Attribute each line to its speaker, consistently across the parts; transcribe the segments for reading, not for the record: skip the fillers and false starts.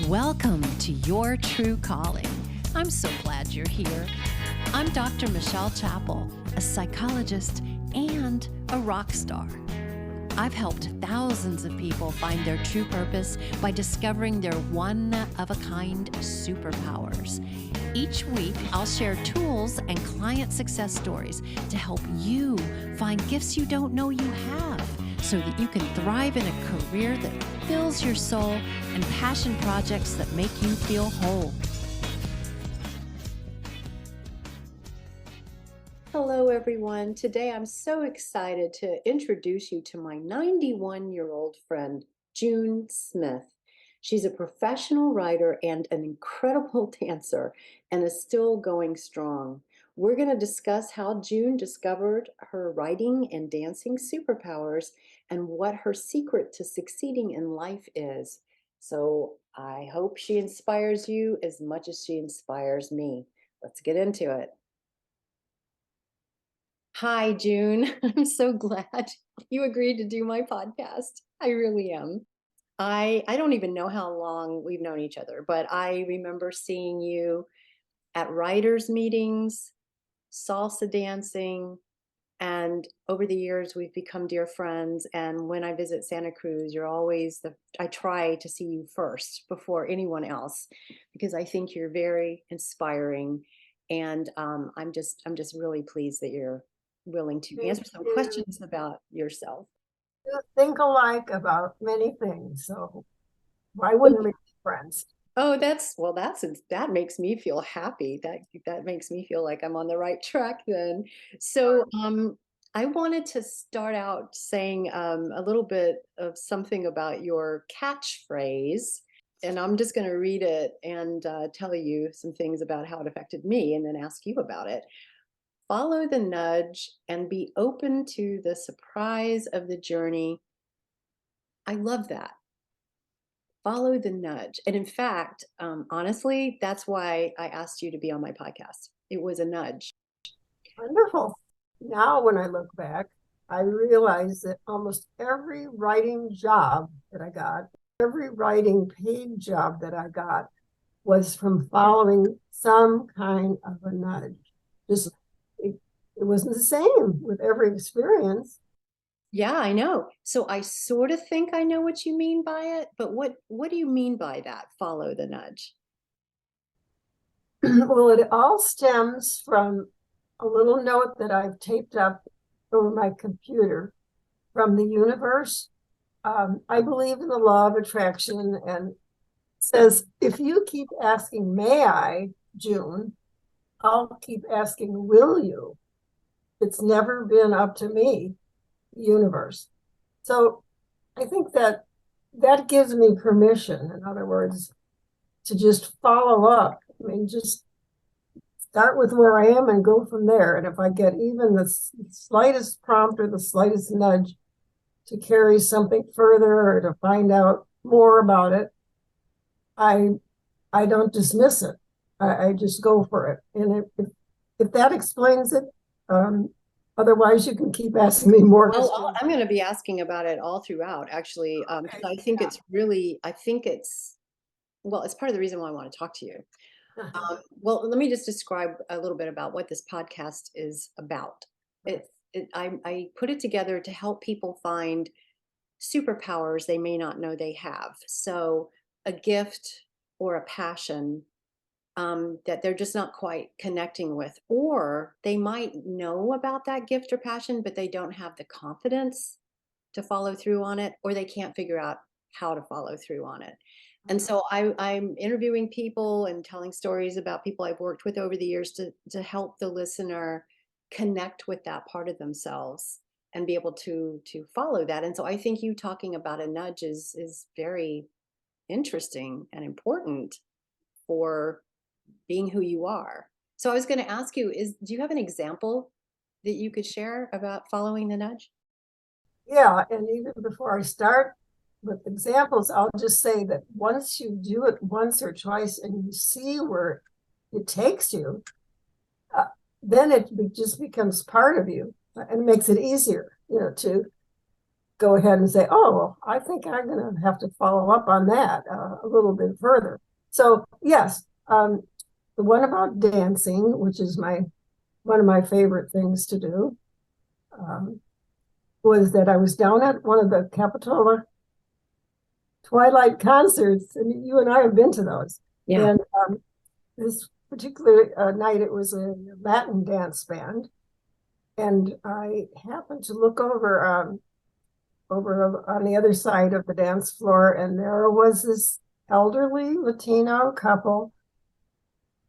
Speaker 1: Welcome to Your True Calling. I'm so glad you're here. I'm Dr. Michelle Chappell, a psychologist and a rock star. I've helped thousands of people find their true purpose by discovering their one-of-a-kind superpowers. Each week, I'll share tools and client success stories to help you find gifts you don't know you have so that you can thrive in a career that fills your soul and passion projects that make you feel whole. Hello, everyone. Today, I'm so excited to introduce you to my 91-year-old friend, June Smith. She's a professional writer and an incredible dancer and is still going strong. We're going to discuss how June discovered her writing and dancing superpowers and what her secret to succeeding in life is. So I hope she inspires you as much as she inspires me. Let's get into it. Hi, June. I'm so glad you agreed to do my podcast. I really am. I don't even know how long we've known each other, but I remember seeing you at writers' meetings, salsa dancing, and over the years we've become dear friends. And when I visit Santa Cruz, you're always I try to see you first before anyone else because I think you're very inspiring. And I'm just really pleased that you're willing to answer some questions about yourself.
Speaker 2: You think alike about many things, so why wouldn't we be friends?
Speaker 1: Oh, that makes me feel happy. That makes me feel like I'm on the right track then. So I wanted to start out saying a little bit of something about your catchphrase, and I'm just going to read it and tell you some things about how it affected me and then ask you about it. Follow the nudge and be open to the surprise of the journey. I love that. Follow the nudge. And in fact, honestly, that's why I asked you to be on my podcast. It was a nudge.
Speaker 2: Wonderful. Now, when I look back, I realize that almost every writing job that I got, every writing paid job that I got was from following some kind of a nudge. Just it wasn't the same with every experience.
Speaker 1: Yeah, I know. So I sort of think I know what you mean by it, but what do you mean by that? Follow the nudge.
Speaker 2: Well, it all stems from a little note that I've taped up over my computer from the universe. I believe in the law of attraction, and it says, if you keep asking, may I, June, I'll keep asking, will you? It's never been up to me, universe. So I think that gives me permission, in other words, to just follow up. I mean, just start with where I am and go from there. And if I get even the slightest prompt or the slightest nudge to carry something further or to find out more about it, I don't dismiss it. I just go for it. And if that explains it, otherwise, you can keep asking me more.
Speaker 1: Well, I'm going to be asking about it all throughout, actually.
Speaker 2: Okay.
Speaker 1: I think it's it's part of the reason why I want to talk to you. Well, let me just describe a little bit about what this podcast is about. I put it together to help people find superpowers they may not know they have. So a gift or a passion that they're just not quite connecting with, or they might know about that gift or passion, but they don't have the confidence to follow through on it, or they can't figure out how to follow through on it. And so I'm interviewing people and telling stories about people I've worked with over the years to help the listener connect with that part of themselves and be able to follow that. And so I think you talking about a nudge is very interesting and important for being who you are. So I was going to ask you, do you have an example that you could share about following the nudge?
Speaker 2: Yeah, and even before I start with examples, I'll just say that once you do it once or twice and you see where it takes you, then it just becomes part of you and makes it easier, to go ahead and say, oh, well, I think I'm going to have to follow up on that a little bit further. So yes, the one about dancing, which is one of my favorite things to do, um, was that I was down at one of the Capitola Twilight concerts, and you and I have been to those.
Speaker 1: Yeah.
Speaker 2: And this particular night, it was a Latin dance band, and I happened to look over on the other side of the dance floor, and there was this elderly Latino couple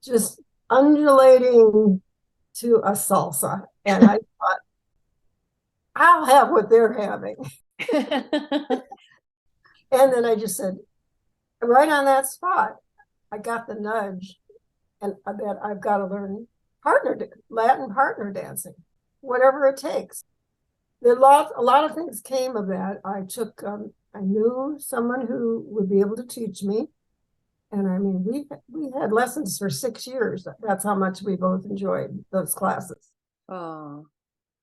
Speaker 2: just undulating to a salsa. And I thought, I'll have what they're having. And then I just said, right on that spot, I got the nudge and that I've got to learn Latin partner dancing, whatever it takes. A lot of things came of that. I knew someone who would be able to teach me. And I mean, we had lessons for 6 years. That's how much we both enjoyed those classes.
Speaker 1: Oh,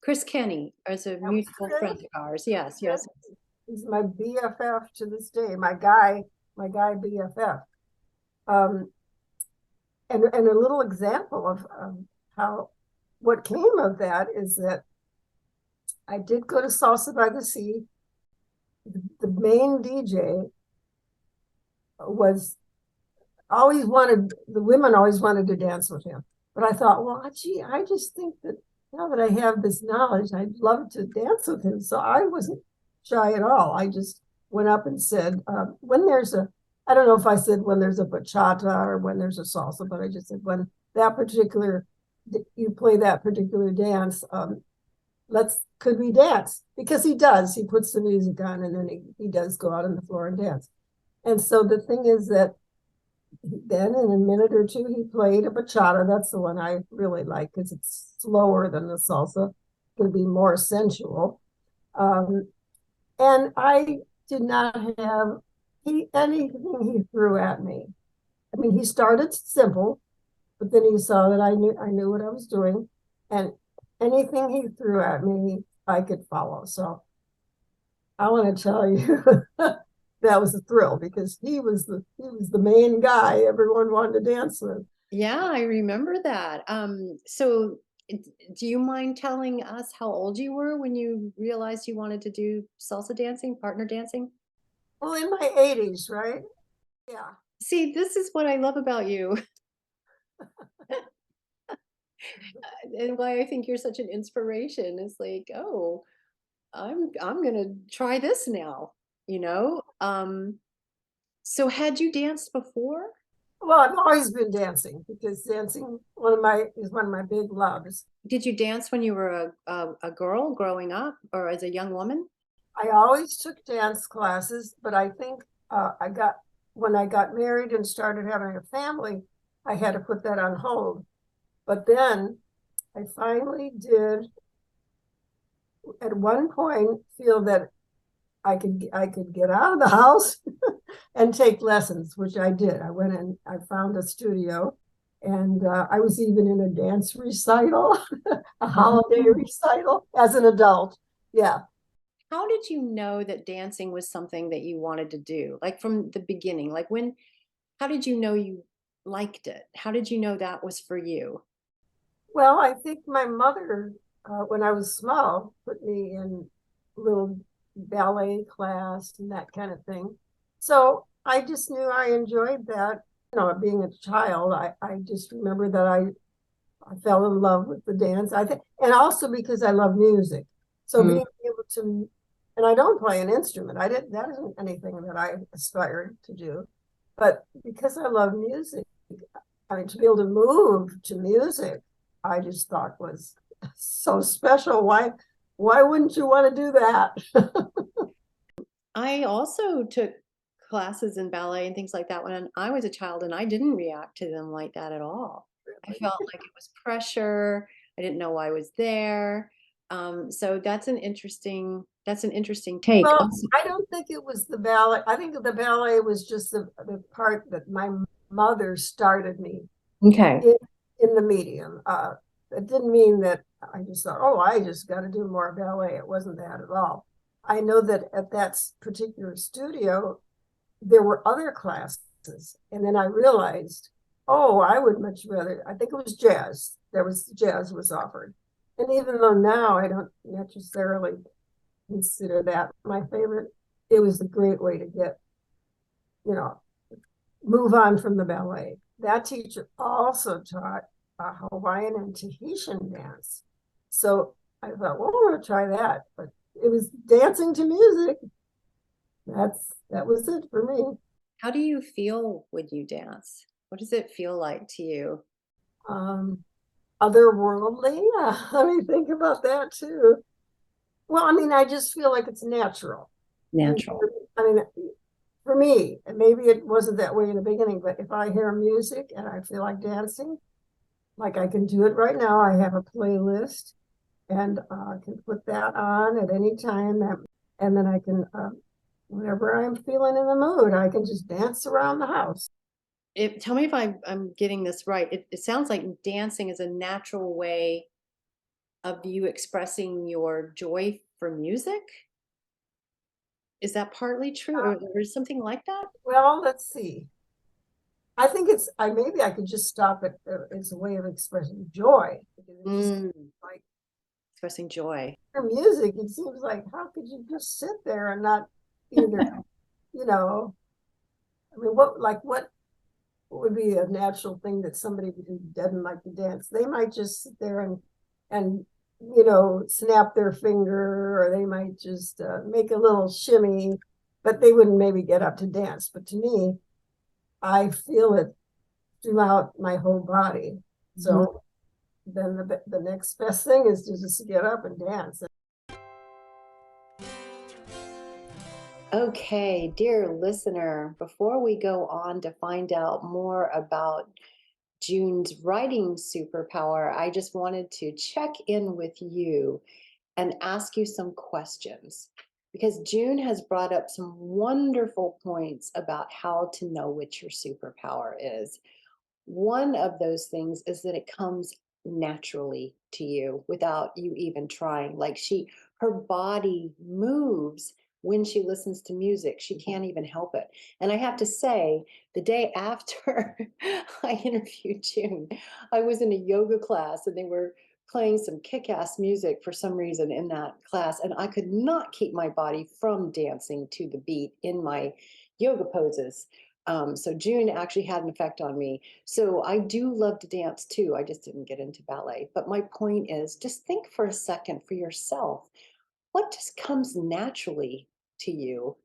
Speaker 1: Chris Kenny is a
Speaker 2: That was
Speaker 1: mutual
Speaker 2: great.
Speaker 1: friend of ours. Yes, yes.
Speaker 2: He's my BFF to this day, my guy BFF. Um, and a little example of how what came of that is that I did go to Salsa by the Sea. The main DJ was the women always wanted to dance with him. But I thought, well, gee, I just think that now that I have this knowledge, I'd love to dance with him. So I wasn't shy at all. I just went up and said, I don't know if I said when there's a bachata or when there's a salsa, but I just said when you play that particular dance, could we dance? Because he does. He puts the music on and then he does go out on the floor and dance. And so the thing is that then in a minute or two, he played a bachata. That's the one I really like because it's slower than the salsa. It can be more sensual. And I did not have anything he threw at me. I mean, he started simple, but then he saw that I knew what I was doing, and anything he threw at me, I could follow. So I want to tell you that was a thrill because he was the main guy everyone wanted to dance with.
Speaker 1: Yeah, I remember that. So do you mind telling us how old you were when you realized you wanted to do salsa dancing, partner dancing?
Speaker 2: Well, in my 80s, right? Yeah.
Speaker 1: See, this is what I love about you and why I think you're such an inspiration. It's like, oh, I'm gonna try this now, you know? So had you danced before?
Speaker 2: Well, I've always been dancing because dancing is one of my big loves.
Speaker 1: Did you dance when you were a girl growing up or as a young woman?
Speaker 2: I always took dance classes, but I think when I got married and started having a family, I had to put that on hold. But then I finally did at one point feel that I could get out of the house and take lessons, which I did. I went and I found a studio, and I was even in a dance recital, a holiday
Speaker 1: Oh.
Speaker 2: recital as an adult. Yeah.
Speaker 1: How did you know that dancing was something that you wanted to do? Like from the beginning, how did you know you liked it? How did you know that was for you?
Speaker 2: Well, I think my mother, when I was small, put me in little ballet class and that kind of thing. So I just knew I enjoyed that. Being a child, I just remember that I fell in love with the dance. I think, and also because I love music. So
Speaker 1: Mm.
Speaker 2: being able to, and I don't play an instrument. That isn't anything that I aspired to do. But because I love music, I mean, to be able to move to music, I just thought was so special. Why wouldn't you want to do that?
Speaker 1: I also took classes in ballet and things like that when I was a child, and I didn't react to them like that at all. I felt like it was pressure. I didn't know I was there. So that's an interesting take.
Speaker 2: Well,
Speaker 1: Also,
Speaker 2: I don't think it was the ballet. I think the ballet was just the part that my mother started me
Speaker 1: okay.
Speaker 2: in, in the medium. It didn't mean that I just thought, oh, I just got to do more ballet. It wasn't that at all. I know that at that particular studio, there were other classes. And then I realized, oh, I would much rather, I think it was jazz. Jazz was offered. And even though now I don't necessarily consider that my favorite, it was a great way to get, you know, move on from the ballet. That teacher also taught Hawaiian and Tahitian dance. So I thought, well, I'm going to try that. But it was dancing to music. That was it for me.
Speaker 1: How do you feel when you dance? What does it feel like to you?
Speaker 2: Um, Otherworldly. Let me think about that too. Well, I mean, I just feel like it's natural.
Speaker 1: Natural.
Speaker 2: I mean, for me, and maybe it wasn't that way in the beginning, but if I hear music and I feel like dancing, like I can do it right now, I have a playlist and I can put that on at any time. And then I can, whenever I'm feeling in the mood, I can just dance around the house.
Speaker 1: Tell me if I'm getting this right. It sounds like dancing is a natural way of you expressing your joy for music. Is that partly true, or is something like that?
Speaker 2: Well, let's see. I think maybe I could just stop it as a way of expressing joy. Because it's just
Speaker 1: Mm,
Speaker 2: like
Speaker 1: expressing joy.
Speaker 2: for music, it seems like how could you just sit there and not either, you know, I mean, what would be a natural thing that somebody who doesn't like to dance? They might just sit there and snap their finger, or they might just make a little shimmy, but they wouldn't maybe get up to dance. But to me, I feel it throughout my whole body.
Speaker 1: Mhm.
Speaker 2: So then the next best thing is to just get up and dance.
Speaker 1: Okay, dear listener, before we go on to find out more about June's writing superpower, I just wanted to check in with you and ask you some questions because June has brought up some wonderful points about how to know what your superpower is. One of those things is that it comes naturally to you without you even trying. Like her body moves when she listens to music. She can't even help it. And I have to say, the day after I interviewed June, I was in a yoga class and they were playing some kick-ass music for some reason in that class, and I could not keep my body from dancing to the beat in my yoga poses. So June actually had an effect on me. So I do love to dance too. I just didn't get into ballet. But my point is just think for a second for yourself. What just comes naturally to you?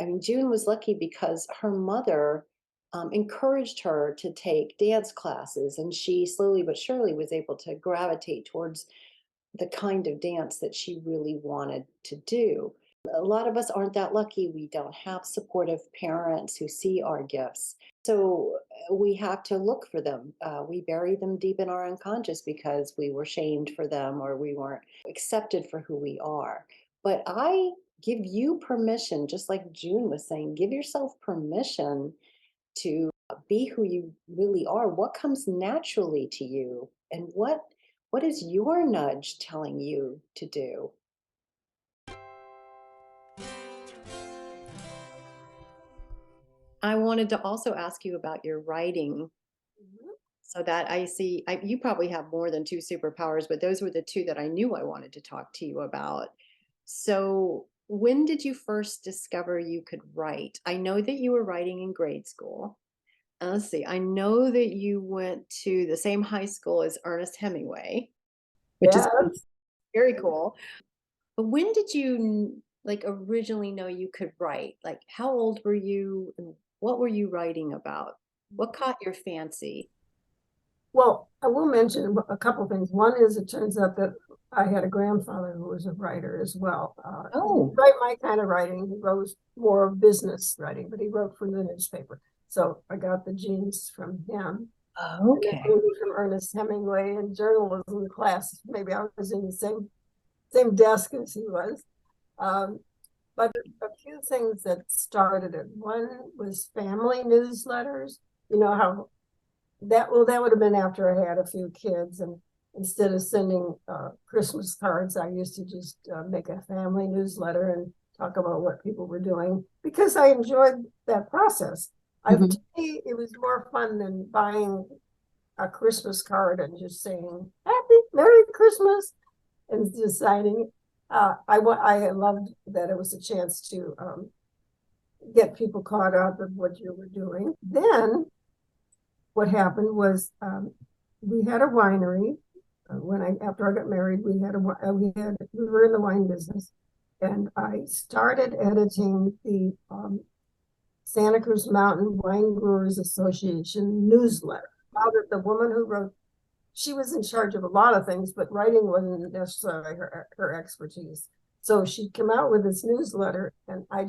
Speaker 1: I mean, June was lucky because her mother encouraged her to take dance classes, and she slowly but surely was able to gravitate towards the kind of dance that she really wanted to do. A lot of us aren't that lucky. We don't have supportive parents who see our gifts. So we have to look for them. We bury them deep in our unconscious because we were shamed for them or we weren't accepted for who we are. But I give you permission, just like June was saying, give yourself permission to be who you really are. What comes naturally to you, and what is your nudge telling you to do? I wanted to also ask you about your writing so that you probably have more than two superpowers, but those were the two that I knew I wanted to talk to you about. So, when did you first discover you could write? I know that you were writing in grade school. Let's see, I know that you went to the same high school as Ernest Hemingway, which is
Speaker 2: Yes.
Speaker 1: very cool. But when did you like originally know you could write? Like, how old were you and what were you writing about? What caught your fancy?
Speaker 2: Well, I will mention a couple things. One is it turns out that I had a grandfather who was a writer as well. He didn't
Speaker 1: Oh,
Speaker 2: write my kind of writing. He wrote more of business writing, but he wrote for the newspaper. So I got the genes from him. And then
Speaker 1: okay.
Speaker 2: maybe from Ernest Hemingway in journalism class. Maybe I was in the same desk as he was. Um, but a few things that started it. One was family newsletters. You know how that would have been after I had a few kids, and instead of sending Christmas cards, I used to just make a family newsletter and talk about what people were doing because I enjoyed that process.
Speaker 1: Mhm.
Speaker 2: To me, it was more fun than buying a Christmas card and just saying "Happy Merry Christmas" and just signing. I loved that it was a chance to get people caught up in what you were doing. Then what happened was we had a winery. When I after I got married, we were in the wine business, and I started editing the Santa Cruz Mountain Wine Growers Association newsletter. Now that the woman who wrote, she was in charge of a lot of things, but writing wasn't necessarily her expertise. So she came out with this newsletter, and I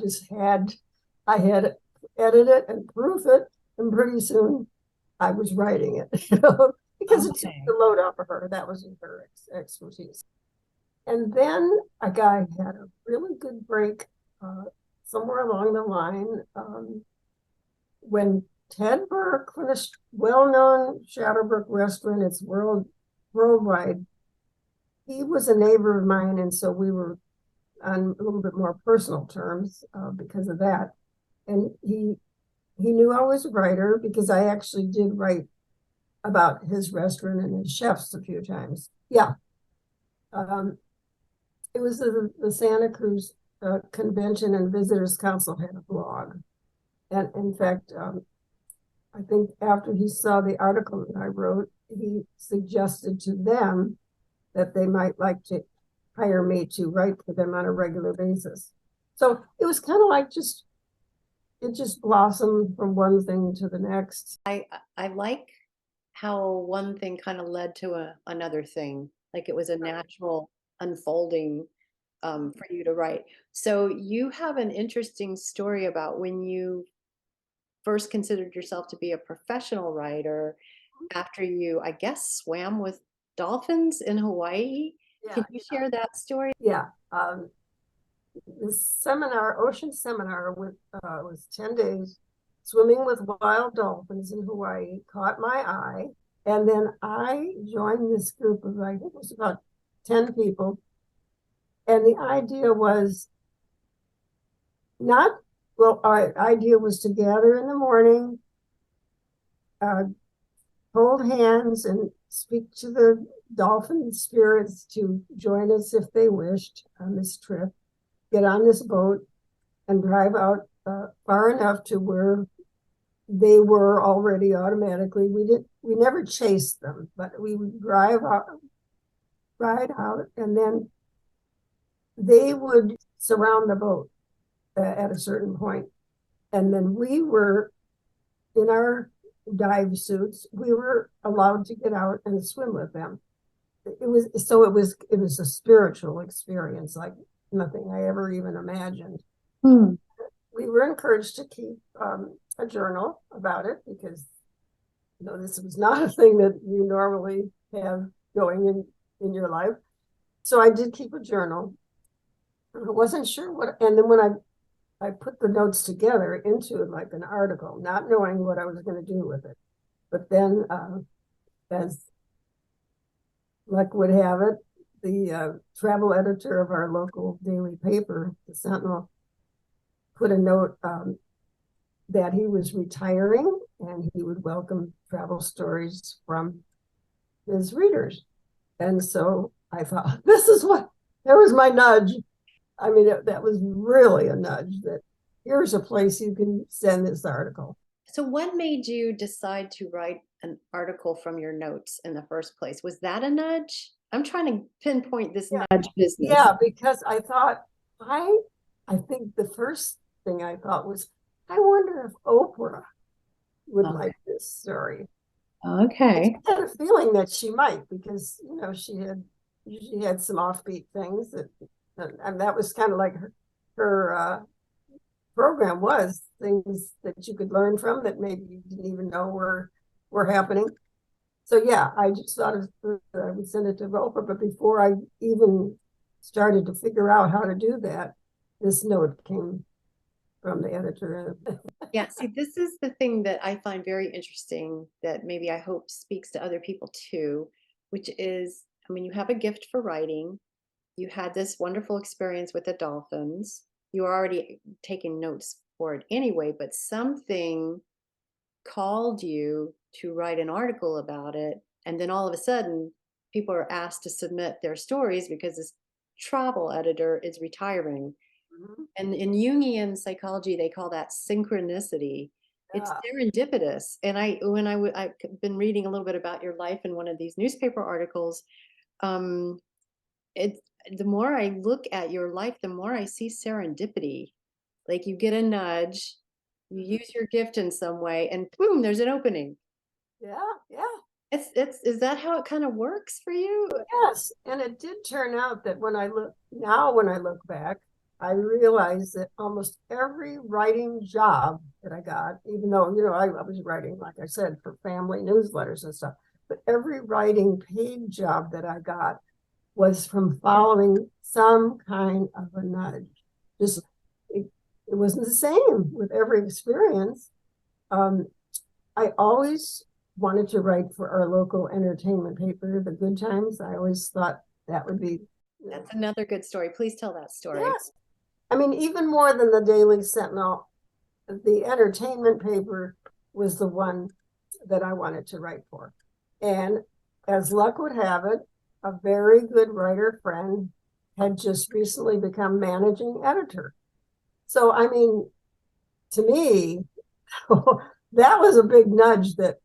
Speaker 2: had edit it and proof it, and pretty soon I was writing it, because it took
Speaker 1: Okay.
Speaker 2: the load off of her. That was her expertise. And then a guy had a really good break somewhere along the line when Ted Burke, from a well-known Shadowbrook restaurant, it's worldwide. He was a neighbor of mine, and so we were on a little bit more personal terms because of that. And he knew I was a writer because I actually did write about his restaurant and his chefs a few times. Yeah. It was the Santa Cruz Convention and Visitors Council had a blog. And in fact, I think after he saw the article that I wrote, he suggested to them that they might like to hire me to write for them on a regular basis. So it was kind of like it just blossomed from one thing to the next.
Speaker 1: I like how one thing kind of led to another thing. Like it was a natural unfolding for you to write. So you have an interesting story about when you first considered yourself to be a professional writer after you, I guess, swam with dolphins in Hawaii.
Speaker 2: Yeah,
Speaker 1: Can you share that story?
Speaker 2: yeah. This ocean seminar was 10 days swimming with wild dolphins in Hawaii, caught my eye. And then I joined this group of, I think it was about 10 people. And the idea was not, well, our idea was to gather in the morning, uh, hold hands and speak to the dolphin spirits to join us if they wished on this trip, get on this boat and drive out far enough to where they were already automatically. We never chased them, but we would ride out, and then they would surround the boat at a certain point. And then we were in our dive suits. We were allowed to get out and swim with them. It was a spiritual experience like nothing I ever even imagined.
Speaker 1: Hmm.
Speaker 2: We were encouraged to keep a journal about it because this was not a thing that you normally have going in your life. So I did keep a journal. I wasn't sure what, and then when I put the notes together into like an article, not knowing what I was going to do with it. But then, as luck would have it, the travel editor of our local daily paper, the Sentinel, put a note that he was retiring and he would welcome travel stories from his readers. And so I thought, there was my nudge. I mean, that was really a nudge that here's a place you can send this article.
Speaker 1: So what made you decide to write an article from your notes in the first place? Was that a nudge? I'm trying to pinpoint this nudge business.
Speaker 2: Yeah, because I thought, I think the first thing I thought was, I wonder if Oprah would like this story.
Speaker 1: Okay.
Speaker 2: I had a feeling that she might because she had some offbeat things and that was kind of like her program was things that you could learn from that maybe you didn't even know were happening. So yeah, I just thought I would send it to Oprah, but before I even started to figure out how to do that, this note came from the editor.
Speaker 1: Yeah, see, this is the thing that I find very interesting that maybe I hope speaks to other people too, which is, I mean, you have a gift for writing. You had this wonderful experience with the dolphins. you were already taking notes for it anyway, but something called you to write an article about it, and then all of a sudden, people are asked to submit their stories because this travel editor is retiring.
Speaker 2: Mhm.
Speaker 1: And in Jungian psychology, they call that synchronicity. It's
Speaker 2: Yeah.
Speaker 1: serendipitous. And I've been reading a little bit about your life in one of these newspaper articles. Um, it the more I look at your life, the more I see serendipity. Like you get a nudge, you
Speaker 2: Mhm.
Speaker 1: use your gift in some way, and boom, there's an opening.
Speaker 2: Yeah, yeah.
Speaker 1: It's is that how it kind of works for you?
Speaker 2: Yes, and it did turn out that when I look back, I realized that almost every writing job that I got, even though, I was writing, like I said, for family newsletters and stuff, but every writing paid job that I got was from following some kind of a nudge. Just it wasn't the same with every experience. Um, I always wanted to write for our local entertainment paper, The Good Times. I always thought that would be,
Speaker 1: That's another good story. Please tell that story.
Speaker 2: yes. I mean, even more than the Daily Sentinel, the entertainment paper was the one that I wanted to write for. And as luck would have it, a very good writer friend had just recently become managing editor. So, I mean, to me, that was a big nudge that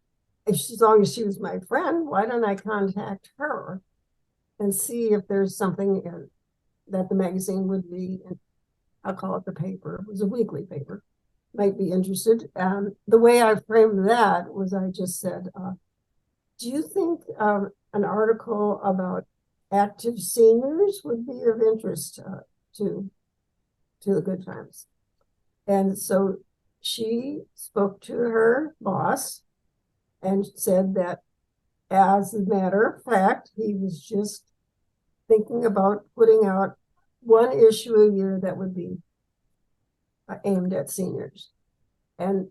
Speaker 2: as long as she was my friend, why don't I contact her and see if there's something that the magazine would be, I'll call it the paper, it was a weekly paper, might be interested. The way I framed that was I just said, do you think an article about active seniors would be of interest to, to the Good Times? And so she spoke to her boss and said that as a matter of fact, he was just thinking about putting out one issue a year that would be aimed at seniors, and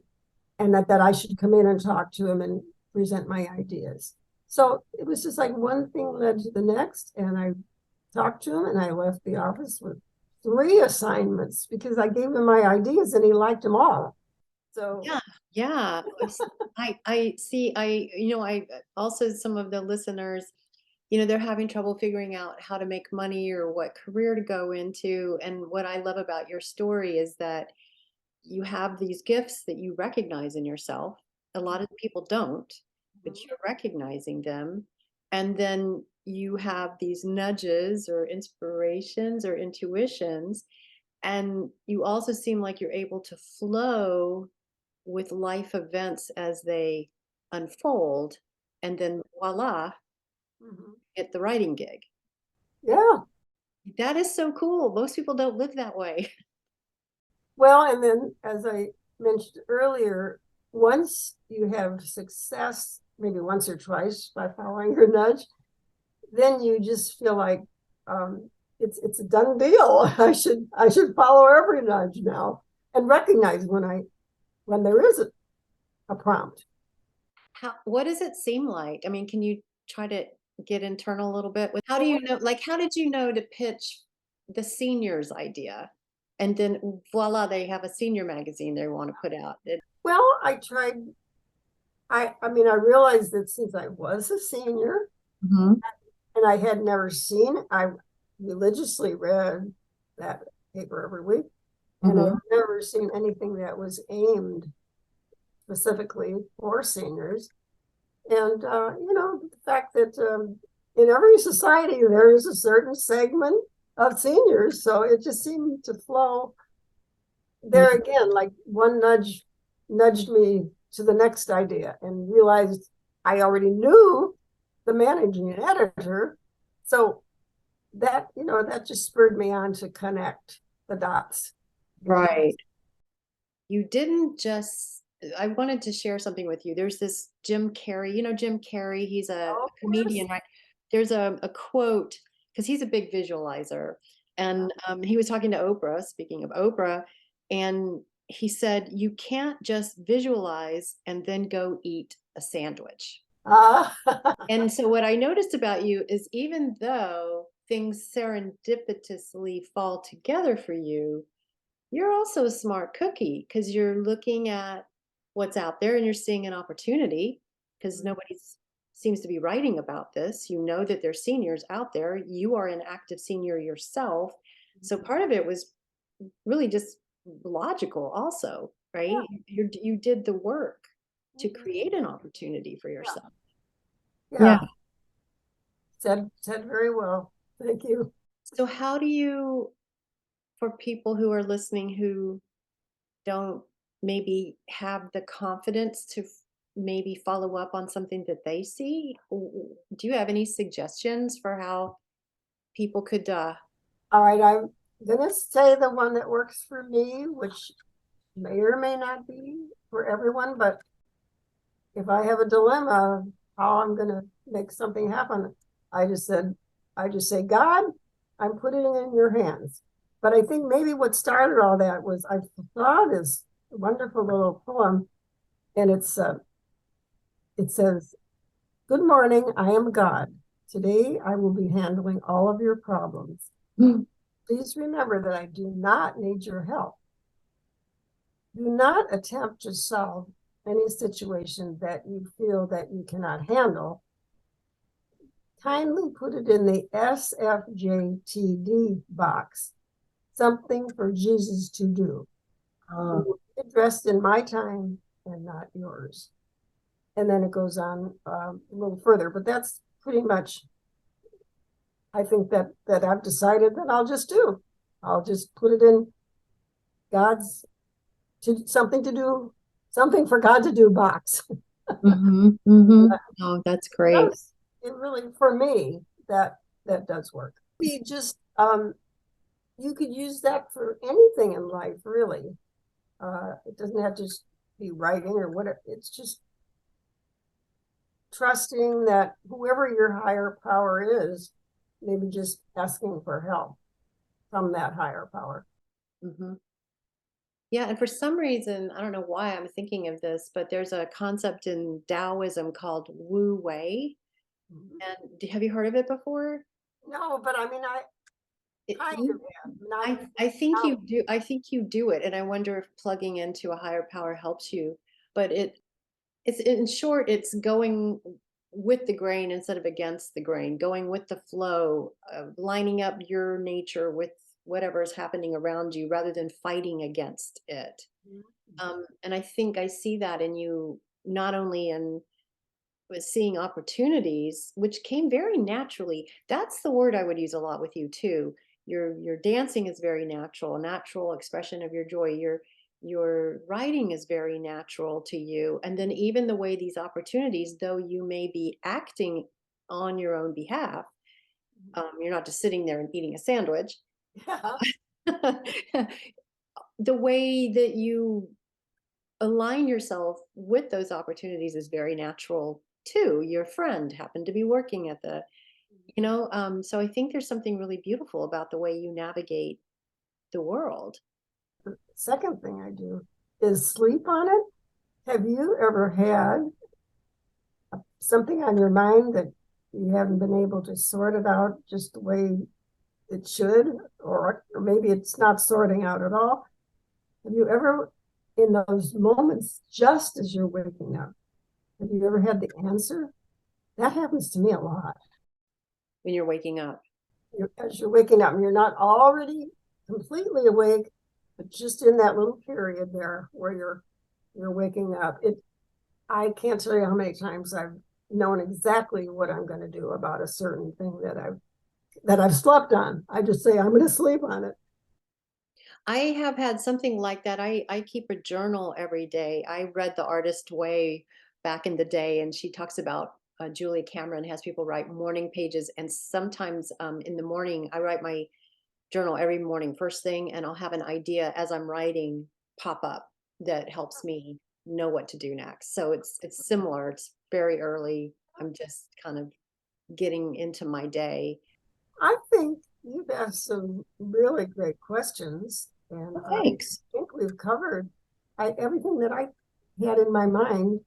Speaker 2: that I should come in and talk to him and present my ideas. So it was just like one thing led to the next, and I talked to him, and I left the office with 3 assignments because I gave him my ideas and he liked them all. So
Speaker 1: Yeah, yeah. I see. I also some of the listeners, they're having trouble figuring out how to make money or what career to go into. And what I love about your story is that you have these gifts that you recognize in yourself. A lot of people don't, but you're recognizing them. And then you have these nudges or inspirations or intuitions. And you also seem like you're able to flow with life events as they unfold. And then voila,
Speaker 2: mhm.
Speaker 1: get the writing gig.
Speaker 2: Yeah.
Speaker 1: That is so cool. Most people don't live that way.
Speaker 2: Well, and then as I mentioned earlier, once you have success, maybe once or twice by following your nudge, then you just feel like it's a done deal. I should follow every nudge now and recognize when there is a prompt.
Speaker 1: What does it seem like? I mean, can you try to get internal a little bit with how do you know, like, how did you know to pitch the seniors idea? And then voila, they have a senior magazine they want to put out.
Speaker 2: Well, I tried. I mean, I realized that since I was a senior
Speaker 1: Mhm.
Speaker 2: and I had never seen, I religiously read that paper every week, and I've
Speaker 1: Mhm.
Speaker 2: never seen anything that was aimed specifically for seniors. And the fact that in every society there is a certain segment of seniors, so it just seemed to flow there again. Like one nudge nudged me to the next idea, and realized I already knew the managing editor, so that just spurred me on to connect the dots.
Speaker 1: Right. You didn't just I wanted to share something with you. There's this Jim Carrey, Jim Carrey, he's a
Speaker 2: Oh, yes.
Speaker 1: comedian, right? There's a quote because he's a big visualizer. And he was talking to Oprah, speaking of Oprah, and he said, you can't just visualize and then go eat a sandwich.
Speaker 2: uh,
Speaker 1: And so what I noticed about you is even though things serendipitously fall together for you, you're also a smart cookie because you're looking at what's out there and you're seeing an opportunity because nobody seems to be writing about this. You know that there's seniors out there. You are an active senior yourself. So part of it was really just logical also, right? You did the work to
Speaker 2: Mhm.
Speaker 1: create an opportunity for
Speaker 2: Yeah.
Speaker 1: yourself.
Speaker 2: Yeah. Said very well. Thank you.
Speaker 1: So how do you, for people who are listening who don't maybe have the confidence to maybe follow up on something that they see, do you have any suggestions for how people could
Speaker 2: All right, I'm gonna say the one that works for me, which may or may not be for everyone, but if I have a dilemma, how I'm gonna make something happen, I just said, I just say, God, I'm putting it in your hands. But I think maybe what started all that was I saw this wonderful little poem, and it says, "Good morning, I am God. Today I will be handling all of your problems. Please remember that I do not need your help. Do not attempt to solve any situation that you feel that you cannot handle. Kindly put it in the SFJTD box, something for Jesus to do. Addressed in my time and not yours." And then it goes on a little further, but that's pretty much, I think that I've decided that I'll just do. I'll just put it in God's something to do, something for God to do box.
Speaker 1: Oh, that's great.
Speaker 2: Yes, it really, for me, that does work. We just you could use that for anything in life, really. It doesn't have to just be writing or whatever. It's just trusting that whoever your higher power is, maybe just asking for help from that higher power.
Speaker 1: hmm Yeah, and for some reason, I don't know why I'm thinking of this, but there's a concept in Taoism called Wu Wei. And have you heard of it before?
Speaker 2: No, but I mean, I
Speaker 1: It,
Speaker 2: kind of
Speaker 1: you,
Speaker 2: am. Not
Speaker 1: I think
Speaker 2: now.
Speaker 1: you do. I think you do it, and I wonder if plugging into a higher power helps you. But it's in short, it's going with the grain instead of against the grain, going with the flow, lining up your nature with whatever is happening around you, rather than fighting against it. And I think I see that in you, not only in with seeing opportunities, which came very naturally. That's the word I would use a lot with you too. Your dancing is very natural, a natural expression of your joy. Your writing is very natural to you. And then even the way these opportunities, though you may be acting on your own behalf, you're not just sitting there and eating a sandwich.
Speaker 2: Yeah.
Speaker 1: The way that you align yourself with those opportunities is very natural too. Your friend happened to be working at the, so I think there's something really beautiful about the way you navigate the world.
Speaker 2: Second thing I do is sleep on it. Have you ever had something on your mind that you haven't been able to sort it out just the way it should, or maybe it's not sorting out at all? Have you ever, in those moments, just as you're waking up, have you ever had the answer? That happens to me a lot.
Speaker 1: When you're waking up.
Speaker 2: As you're waking up, and you're not already completely awake, but just in that little period there where you're waking up. I can't tell you how many times I've known exactly what I'm going to do about a certain thing that I've slept on. I just say I'm going to sleep on it.
Speaker 1: I have had something like that. I keep a journal every day. I read The Artist Way back in the day, and she talks about Julia Cameron has people write morning pages, and sometimes in the morning I write my journal every morning first thing, and I'll have an idea as I'm writing pop up that helps me know what to do next. So it's similar. It's very early. I'm just kind of getting into my day.
Speaker 2: I think you've asked some really great questions, and
Speaker 1: Well,
Speaker 2: I
Speaker 1: thanks.
Speaker 2: think we've covered everything that I had in my mind.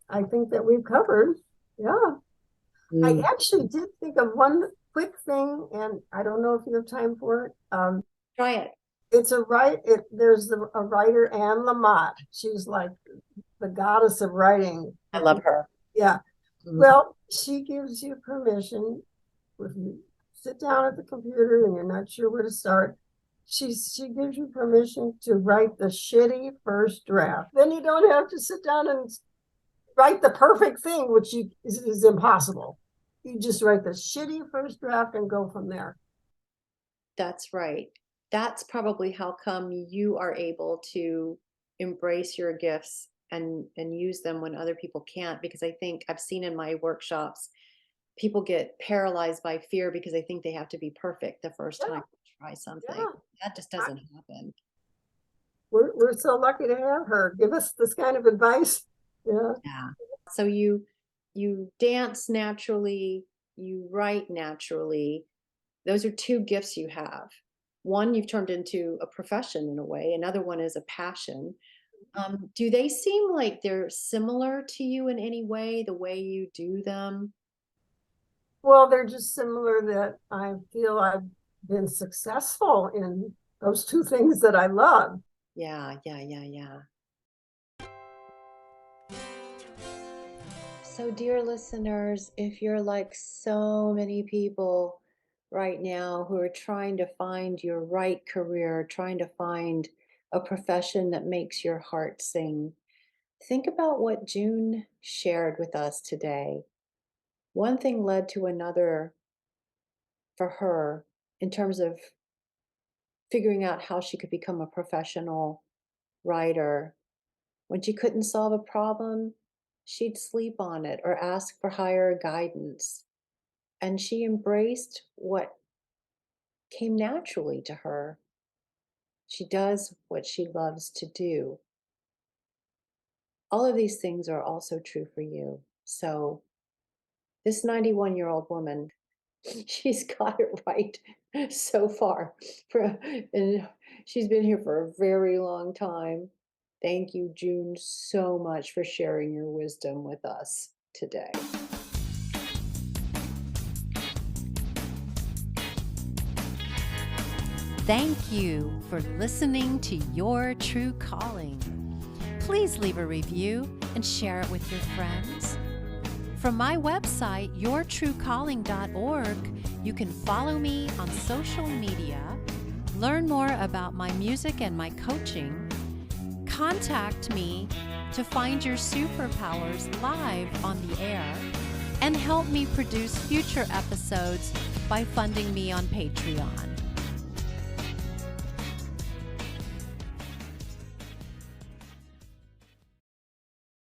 Speaker 2: I think that we've covered. Yeah. I
Speaker 1: Mm.
Speaker 2: actually did think of one quick thing, and I don't know if you have time for it.
Speaker 1: Try it.
Speaker 2: It's a there's a writer, Anne Lamott. She's like the goddess of writing.
Speaker 1: I love her.
Speaker 2: Yeah.
Speaker 1: Mhm.
Speaker 2: Well, she gives you permission if you sit down at the computer and you're not sure where to start. She gives you permission to write the shitty first draft. Then you don't have to sit down and write the perfect thing, which is impossible. You just write the shitty first draft and go from there.
Speaker 1: That's right. That's probably how come you are able to embrace your gifts and use them when other people can't, because I think I've seen in my workshops people get paralyzed by fear because they think they have to be perfect the first
Speaker 2: Yeah,
Speaker 1: time they try something.
Speaker 2: yeah.
Speaker 1: That just doesn't happen.
Speaker 2: We're so lucky to have her give us this kind of advice. Yeah.
Speaker 1: Yeah. So you dance naturally, you write naturally. Those are two gifts you have. One you've turned into a profession in a way, another one is a passion. Do they seem like they're similar to you in any way, the way you do them?
Speaker 2: Well, they're just similar that I feel I've been successful in those two things that I love.
Speaker 1: Yeah, yeah, yeah, yeah. So, dear listeners, if you're like so many people right now who are trying to find your right career, trying to find a profession that makes your heart sing, think about what June shared with us today. One thing led to another for her in terms of figuring out how she could become a professional writer. When she couldn't solve a problem, she'd sleep on it or ask for higher guidance. And she embraced what came naturally to her. She does what she loves to do. All of these things are also true for you. So, this 91-year-old woman, she's got it right so far. And she's been here for a very long time. Thank you, June, so much for sharing your wisdom with us today.
Speaker 3: Thank you for listening to Your True Calling. Please leave a review and share it with your friends. From my website, yourtruecalling.org, you can follow me on social media, learn more about my music and my coaching, contact me to find your superpowers live on the air, and help me produce future episodes by funding me on Patreon.